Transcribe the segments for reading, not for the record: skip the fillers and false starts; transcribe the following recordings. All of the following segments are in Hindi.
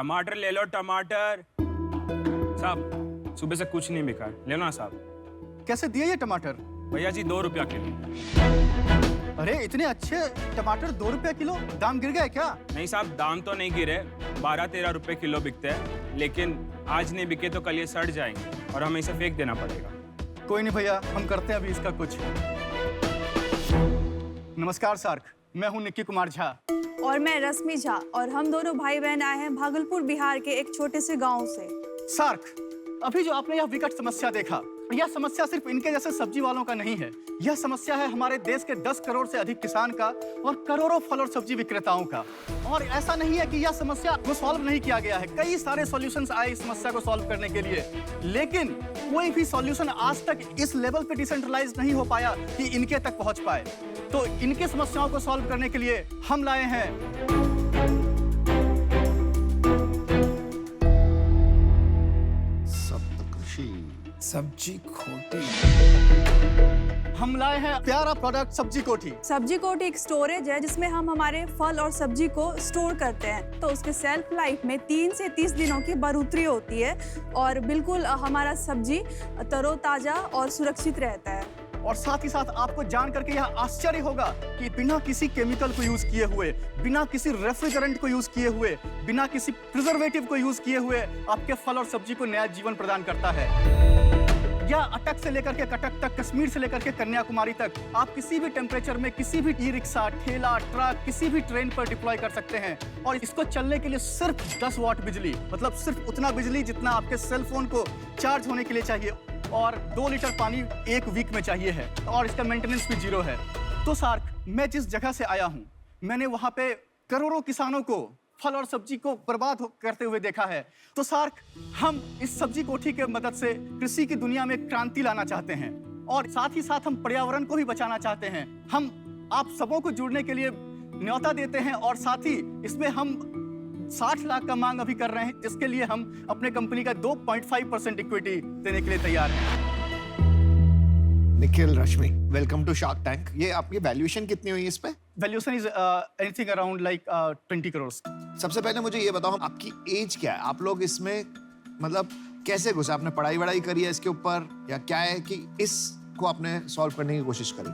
टमाटर ले लो, टमाटर। साहब सुबह से कुछ नहीं बिका, ले लो ना साहब। कैसे दिए ये टमाटर? भैया जी 2 रुपया किलो। अरे इतने अच्छे टमाटर 2 रुपए किलो, दाम गिर गए क्या? नहीं साहब, दाम तो नहीं गिरे, 12-13 रुपए किलो बिकते हैं, लेकिन आज नहीं बिके तो कल ये सड़ जाएंगे और हमें इसे फेंक देना पड़ेगा। कोई नहीं भैया, हम करते हैं अभी इसका कुछ। नमस्कार सार्क, मैं हूं निक्की कुमार झा। और मैं रश्मि झा, और हम दोनों भाई बहन आए हैं भागलपुर बिहार के एक छोटे से गांव से। सार्क, अभी जो आपने यह विकट समस्या देखा, यह समस्या सिर्फ इनके जैसे सब्जी वालों का नहीं है। यह समस्या है हमारे देश के 10 करोड़ से अधिक किसान का और करोड़ों फल और सब्जी विक्रेताओं का। और ऐसा नहीं है कि यह समस्या को सॉल्व नहीं किया गया है, कई सारे सॉल्यूशंस आए इस समस्या को सॉल्व करने के लिए, लेकिन कोई भी सॉल्यूशन आज तक इस लेवल पे डिसेंट्रलाइज नहीं हो पाया कि इनके तक पहुंच पाए। तो इनके समस्याओं को सॉल्व करने के लिए हम लाए हैं सब्जी कोठी। हम लाए हैं प्यारा प्रोडक्ट सब्जी कोठी। सब्जी कोठी एक स्टोरेज है जिसमें हम हमारे फल और सब्जी को स्टोर करते हैं। तो उसके सेल्फ लाइफ में 3 से 30 दिनों की बढ़ोतरी होती है और बिल्कुल हमारा सब्जी तरोताजा और सुरक्षित रहता है। और साथ ही साथ आपको जान करके यह आश्चर्य होगा कि बिना किसी केमिकल को यूज किए हुए, बिना किसी रेफ्रिजरेंट को यूज किए हुए, बिना किसी प्रिजर्वेटिव को यूज किए हुए आपके फल और सब्जी को नया जीवन प्रदान करता है। या अटक से लेकर के कटक तक, कश्मीर से लेकर के कन्याकुमारी तक, आप किसी भी टेम्परेचर में किसी भी ई रिक्शा, ठेला, ट्रक, किसी भी ट्रेन पर डिप्लॉय कर सकते हैं। और इसको चलने के लिए सिर्फ 10 वाट बिजली, मतलब सिर्फ उतना बिजली जितना आपके सेल फोन को चार्ज होने के लिए चाहिए, और 2 लीटर पानी 1 वीक में चाहिए है, और इसका मेंटेनेंस भी 0 है। तो सार्क, मैं जिस जगह से आया हूँ, मैंने वहाँ पे करोड़ों किसानों को फल और सब्जी को बर्बाद करते हुए देखा है। तो सार्क, हम इस सब्जी कोठी के मदद से कृषि की दुनिया में क्रांति लाना चाहते हैं, और साथ ही साथ हम पर्यावरण को भी बचाना चाहते हैं। हम आप सबों को जुड़ने के लिए न्योता देते हैं, और साथ ही इसमें हम 60 लाख का मांग अभी कर रहे हैं, जिसके लिए हम अपने कंपनी का 2.5% इक्विटी देने के लिए तैयार हैं। निखिल, रश्मि, वेलकम टू शार्क टैंक। ये आपकी वैल्यूएशन कितनी हुई इस पे? Valuation is anything around like 20 crore. सबसे पहले मुझे ये बताओ, आपकी एज क्या है? आप लोग इसमें मतलब कैसे घुसे? आपने पढ़ाई वढ़ाई करी है इसके ऊपर, या क्या है कि इसको आपने सॉल्व करने की कोशिश करी?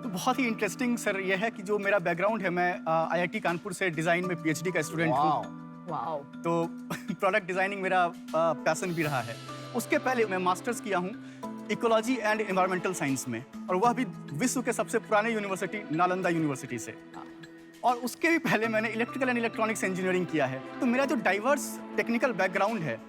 तो बहुत ही इंटरेस्टिंग सर ये है कि जो मेरा बैकग्राउंड है, मैं IIT कानपुर से डिजाइन में PhD का स्टूडेंट हूँ। वाओ। तो प्रोडक्ट डिजाइनिंग मेरा पैशन भी रहा है। उसके पहले मैं मास्टर्स किया हूँ इकोलॉजी एंड एनवायरमेंटल साइंस में, और वह भी विश्व के सबसे पुराने यूनिवर्सिटी नालंदा यूनिवर्सिटी से। और उसके भी पहले मैंने इलेक्ट्रिकल एंड इलेक्ट्रॉनिक्स इंजीनियरिंग किया है। तो मेरा जो डाइवर्स टेक्निकल बैकग्राउंड है,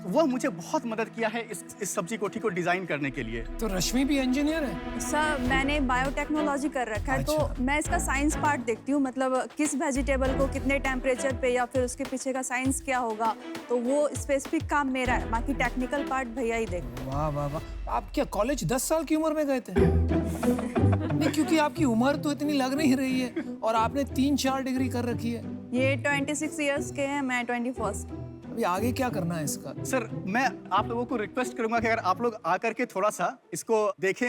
वह मुझे बहुत मदद किया है इस सब्जी कोठी को डिजाइन करने के लिए। तो रश्मि भी इंजीनियर है? सर, मैंने बायोटेक्नोलॉजी कर रखा है। अच्छा। तो मैं इसका साइंस पार्ट देखती हूँ, मतलब किस वेजिटेबल को कितने टेम्परेचर पे, या फिर उसके पीछे का साइंस क्या होगा, तो वो स्पेसिफिक काम मेरा है, बाकी टेक्निकल पार्ट भैया ही देखते हैं। वाह वाह वाह। आप क्या कॉलेज 10 साल की उम्र में गए थे? नहीं, क्योंकि आपकी उम्र तो इतनी लग नहीं रही है, और आपने 3-4 डिग्री कर रखी है। ये 26 ईयर्स के हैं, मैं 21st। अभी आगे क्या करना है इसका? सर, मैं आप लोगों को रिक्वेस्ट करूंगा कि अगर आप लोग आकर के थोड़ा सा इसको देखें।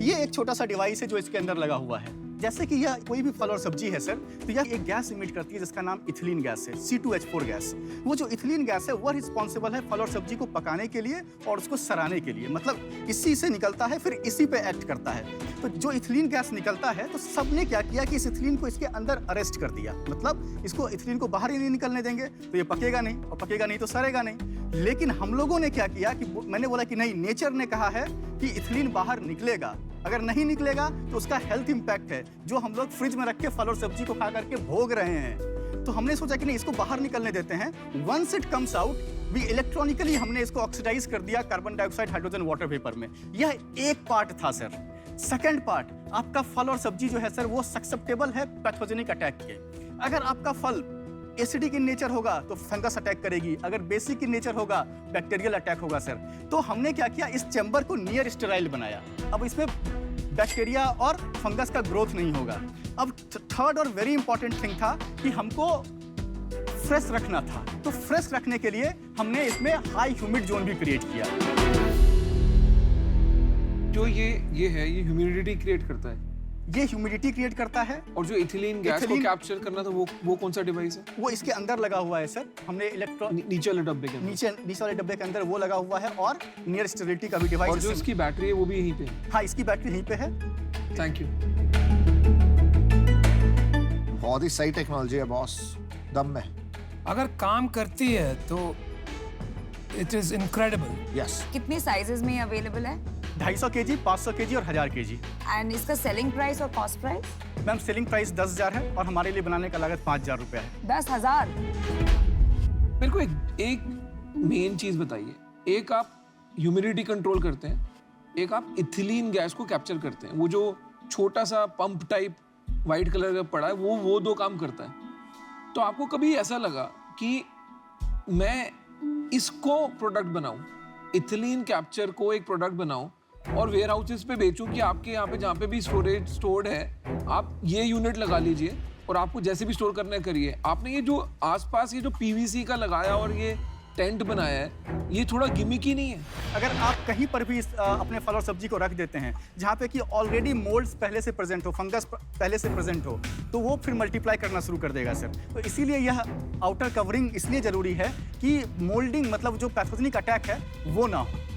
ये एक छोटा सा डिवाइस है जो इसके अंदर लगा हुआ है। जैसे कि यह कोई भी फल और सब्जी है सर, तो यह एक गैस इमिट करती है जिसका नाम इथिलीन गैस है, C2H4 गैस। वो जो इथिलीन गैस है वह रिस्पॉन्सिबल है फल और सब्जी को पकाने के लिए और उसको सराने के लिए, मतलब इसी से निकलता है, फिर इसी पे एक्ट करता है। तो जो इथिलीन गैस निकलता है, तो सबने क्या किया कि इस इथिलीन को इसके अंदर अरेस्ट कर दिया, मतलब इसको इथिलीन को बाहर ही नहीं निकलने देंगे, तो ये पकेगा नहीं, और पकेगा नहीं तो सड़ेगा नहीं। लेकिन हम लोगों ने क्या किया कि मैंने बोला कि नहीं, नेचर ने कहा है कि इथिलीन बाहर निकलेगा, अगर नहीं निकलेगा तो उसका हेल्थ इंपैक्ट है जो हम लोग फ्रिज में रख के फल और सब्जी को खा करके भोग रहे हैं। तो हमने सोचा कि नहीं, इसको बाहर निकलने देते हैं। वंस इट कम्स आउट, भी इलेक्ट्रॉनिकली हमने इसको ऑक्सीडाइज कर दिया carbon dioxide, hydrogen, water vapour में। यह एक पार्ट था सर। सेकंड पार्ट, आपका फल और सब्जी जो है सर, वो ससेप्टेबल है पैथोजेनिक अटैक के। अगर आपका फल एसिडिक इन नेचर होगा तो फंगस अटैक करेगी, अगर बेसिक इन नेचर होगा बैक्टीरियल अटैक होगा सर। तो हमने क्या किया, इस चैम्बर को नियर स्टेराइल बनाया। अब इसमें बैक्टीरिया और फंगस का ग्रोथ नहीं होगा। अब थर्ड और वेरी इंपॉर्टेंट थिंग था कि हमको फ्रेश रखना था। तो फ्रेश रखने के लिए हमने इसमें हाई ह्यूमिड जोन भी क्रिएट किया। जो ये है, ये ह्यूमिडिटी क्रिएट करता है। ये ह्यूमिडिटी क्रिएट करता है। और जो इथिलीन गैस को इथिलीन- कैप्चर करना था वो कौन सा डिवाइस है? वो इसके अंदर लगा हुआ है सर। हमने नीचे वाले डब्बे के अंदर। नीचे वाले डब्बे के अंदर वो लगा हुआ है और नियर स्टेबिलिटी का भी डिवाइस। और जो इसकी बैटरी है वो भी यहीं पे है। हाँ, इसकी बैटरी यहीं पे है। Thank you. बहुत ही सही टेक्नोलॉजी है बॉस, दम में। अगर काम करती है तो इट इज इनक्रेडिबल। यस। कितने साइजेस में अवेलेबल है 250 केजी, 500 केजी और 1000 केजी। एंड इसका सेलिंग प्राइस और cost price? Ma'am selling price 10,000 है और हमारे लिए बनाने का लागत 5,000 रुपया है। 10,000? मेरे को एक मेन चीज बताइए। एक आप ह्यूमिडिटी कंट्रोल करते हैं, एक आप इथिलीन गैस को कैप्चर करते हैं। वो जो छोटा सा पंप टाइप वाइट कलर का पड़ा है वो दो काम करता है। तो आपको कभी ऐसा लगा कि मैं इसको प्रोडक्ट बनाऊं, इथिलीन कैप्चर को एक प्रोडक्ट बनाऊं और वेयर हाउसेस पे बेचूं कि आपके यहाँ पे जहाँ पे भी स्टोरेज स्टोर्ड है आप ये यूनिट लगा लीजिए और आपको जैसे भी स्टोर करना है करिए। आपने ये जो आसपास ये जो पीवीसी का लगाया और ये टेंट बनाया है, ये थोड़ा गिमिक ही नहीं है? अगर आप कहीं पर भी अपने फल और सब्जी को रख देते हैं जहाँ पे कि ऑलरेडी मोल्ड्स पहले से प्रेजेंट हो, फंगस पहले से प्रेजेंट हो, तो वो फिर मल्टीप्लाई करना शुरू कर देगा सर। तो इसीलिए यह आउटर कवरिंग इसलिए ज़रूरी है कि मोल्डिंग मतलब जो पैथोजेनिक अटैक है वो ना हो।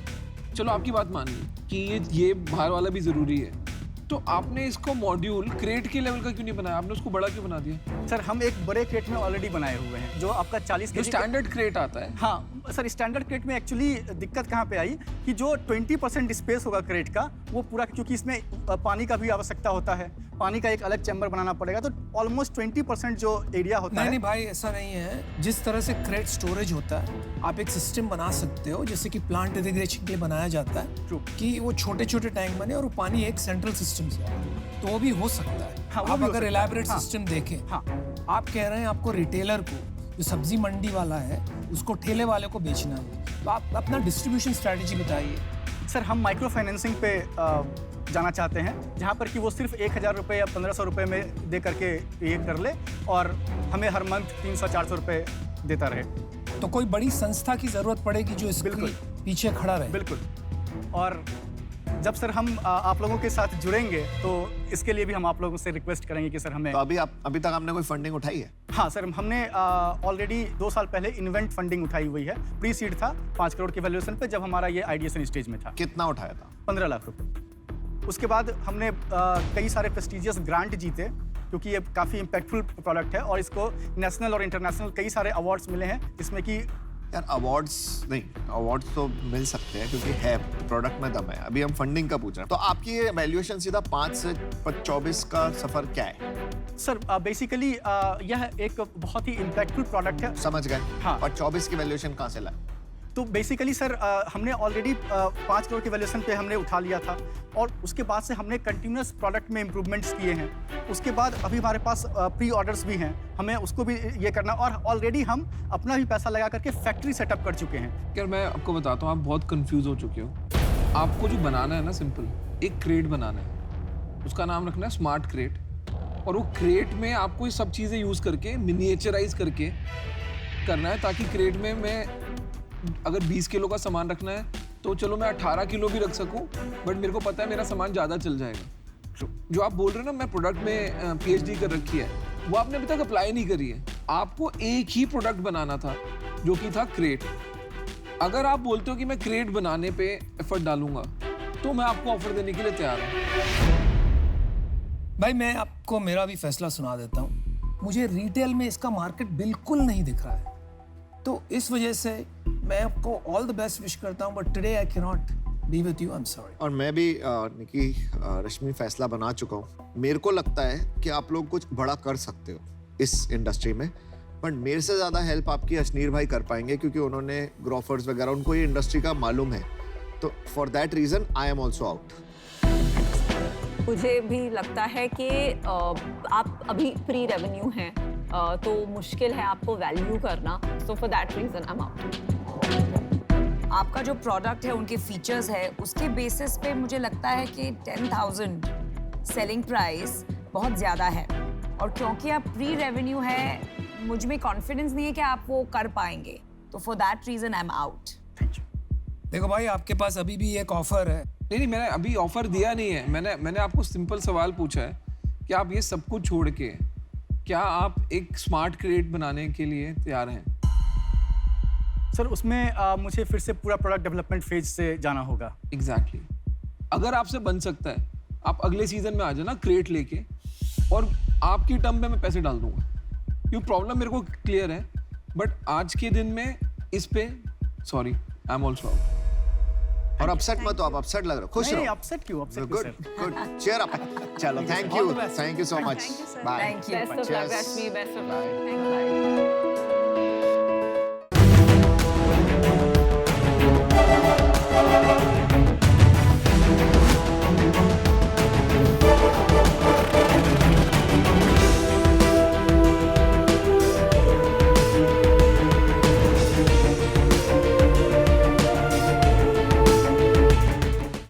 चलो आपकी बात मान ली कि ये बाहर वाला भी जरूरी है, तो आपने इसको मॉड्यूल क्रेट के लेवल का क्यों नहीं बनाया? आपने उसको बड़ा क्यों बना दिया? सर हम एक बड़े क्रेट में ऑलरेडी बनाए हुए हैं जो आपका 40 जो केजी स्टैंडर्ड क्रेट आता है। हाँ सर, स्टैंडर्ड क्रेट में एक्चुअली दिक्कत कहाँ पे आई कि जो 20% स्पेस होगा क्रेट का वो पूरा, क्योंकि इसमें पानी का भी आवश्यकता होता है, पानी का एक अलग चैम्बर बनाना पड़ेगा, तो ऑलमोस्ट 20% जो एरिया होता है। नहीं भाई, ऐसा नहीं है। जिस तरह से क्रेट स्टोरेज होता है आप एक सिस्टम बना सकते हो जैसे कि प्लांट इरिगेशन के लिए बनाया जाता है True. कि वो छोटे छोटे टैंक बने और वो पानी एक सेंट्रल सिस्टम से आए, तो वो भी हो सकता है। हाँ, वो आप भी हो अगर सकता है। इलैबोरेट हाँ। सिस्टम देखें, हाँ। आप कह रहे हैं आपको रिटेलर को, जो सब्जी मंडी वाला है, उसको ठेले वाले को बेचना है, तो आप अपना डिस्ट्रीब्यूशन स्ट्रैटेजी बताइए। सर हम माइक्रो फाइनेंसिंग पे जाना चाहते हैं जहाँ पर कि वो सिर्फ 1,000 रुपये या 1,500 रुपये में दे करके ये कर ले और हमें हर मंथ 300-400 रुपये देता रहे। तो कोई बड़ी संस्था की जरूरत पड़ेगी जो इसके बिल्कुल। पीछे खड़ा रहे। बिल्कुल। और जब सर हम आप लोगों के साथ जुड़ेंगे तो इसके लिए भी हम आप लोगों से रिक्वेस्ट करेंगे कि सर हमें। तो अभी तक आपने कोई फंडिंग उठाई है? हाँ सर, हमने ऑलरेडी 2 साल पहले इन्वेंट फंडिंग उठाई हुई है। प्री सीड था 5 करोड़ के वैल्यूएशन पे जब हमारा ये आइडिएशन स्टेज में था। कितना उठाया था? 15 लाख रुपए। उसके बाद हमने कई सारे प्रेस्टिजियस ग्रांट जीते क्योंकि ये काफ़ी इम्पैक्टफुल प्रोडक्ट है और इसको नेशनल और इंटरनेशनल कई सारे अवार्ड्स मिले हैं जिसमें कि यार अवार्ड्स नहीं, अवार्ड्स तो मिल सकते हैं क्योंकि है प्रोडक्ट में दम है। अभी हम फंडिंग का पूछ रहे हैं, तो आपकी ये वैल्यूएशन सीधा 5 से 24 का सफर क्या है? सर बेसिकली यह एक बहुत ही इम्पैक्टफुल प्रोडक्ट है। समझ गए। हाँ। और 24 की वैल्यूएशन कहाँ से लाए? तो बेसिकली सर हमने ऑलरेडी 5 करोड़ के वैल्यूएशन पे हमने उठा लिया था और उसके बाद से हमने कंटिन्यूस प्रोडक्ट में इम्प्रूवमेंट्स किए हैं। उसके बाद अभी हमारे पास प्री ऑर्डर्स भी हैं, हमें उसको भी ये करना और ऑलरेडी हम अपना भी पैसा लगा करके फैक्ट्री सेटअप कर चुके हैं। यार मैं आपको बताता हूँ, आप बहुत कंफ्यूज हो चुके हो। आपको जो बनाना है ना, सिंपल एक क्रेट बनाना है, उसका नाम रखना है स्मार्ट क्रेट, और वो क्रेट में आपको ये सब चीज़ें यूज़ करके मिनिएचराइज करके करना है ताकि क्रेट में मैं अगर 20 किलो का सामान रखना है तो चलो मैं 18 किलो भी रख सकूं, बट मेरे को पता है मेरा सामान ज़्यादा चल जाएगा। जो आप बोल रहे हो ना मैं प्रोडक्ट में PhD कर रखी है, वो आपने अभी तक अप्लाई नहीं करी है। आपको एक ही प्रोडक्ट बनाना था जो कि था क्रेट। अगर आप बोलते हो कि मैं क्रेट बनाने पे एफर्ट डालूंगा तो मैं आपको ऑफर देने के लिए तैयार हूँ। भाई मैं आपको मेरा भी फैसला सुना देता हूँ। मुझे रिटेल में इसका मार्केट बिल्कुल नहीं दिख रहा है, तो इस वजह से मैं आपको ऑल द बेस्ट विश करता हूँ, but today I can not be with you, I am sorry. और मैं भी निकी रश्मि फैसला बना चुका हूँ। मेरे को लगता है कि आप लोग कुछ बड़ा कर सकते हो इस इंडस्ट्री में, बट मेरे से ज़्यादा हेल्प आपकी अशनीर भाई कर पाएंगे क्योंकि उन्होंने ग्रोफर्स वगैरह, उनको ये इंडस्ट्री का मालूम है। तो for that reason I am also out. मुझे भी लगता है कि आप अभी प्री रेवेन्यू हैं, तो मुश्किल है आपको वैल्यू करना, so for that reason I am out. आपका जो प्रोडक्ट है, उनके फीचर्स है, उसके बेसिस पे मुझे लगता है कि 10,000 सेलिंग प्राइस बहुत ज़्यादा है, और क्योंकि आप प्री रेवेन्यू है मुझ में कॉन्फिडेंस नहीं है कि आप वो कर पाएंगे, तो for that reason I am out. देखो भाई, आपके पास अभी भी एक ऑफर है। नहीं, मैंने अभी ऑफर दिया नहीं है। मैंने आपको सिंपल सवाल पूछा है कि आप ये सब कुछ छोड़ के क्या आप एक स्मार्ट क्रेट बनाने के लिए तैयार हैं? सर उसमें मुझे फिर से पूरा प्रोडक्ट डेवलपमेंट फेज से जाना होगा। एग्जैक्टली अगर आपसे बन सकता है, आप अगले सीजन में आ जाना क्रेट लेके, और आपकी टर्म पे मैं पैसे डाल दूंगा। क्योंकि प्रॉब्लम मेरे को क्लियर है, बट आज के दिन में इस पे sorry, I am also out. और अपसेट मत हो, आप अपसेट लग रहे हो, खुश नहीं, रहो। अपसेट क्यों, upset good good, cheer up. चलो, thank All you, the best. Thank you so much, Thank you, sir. Bye. Best of luck, Cheers. Rashmi. Best of luck. Bye. Bye.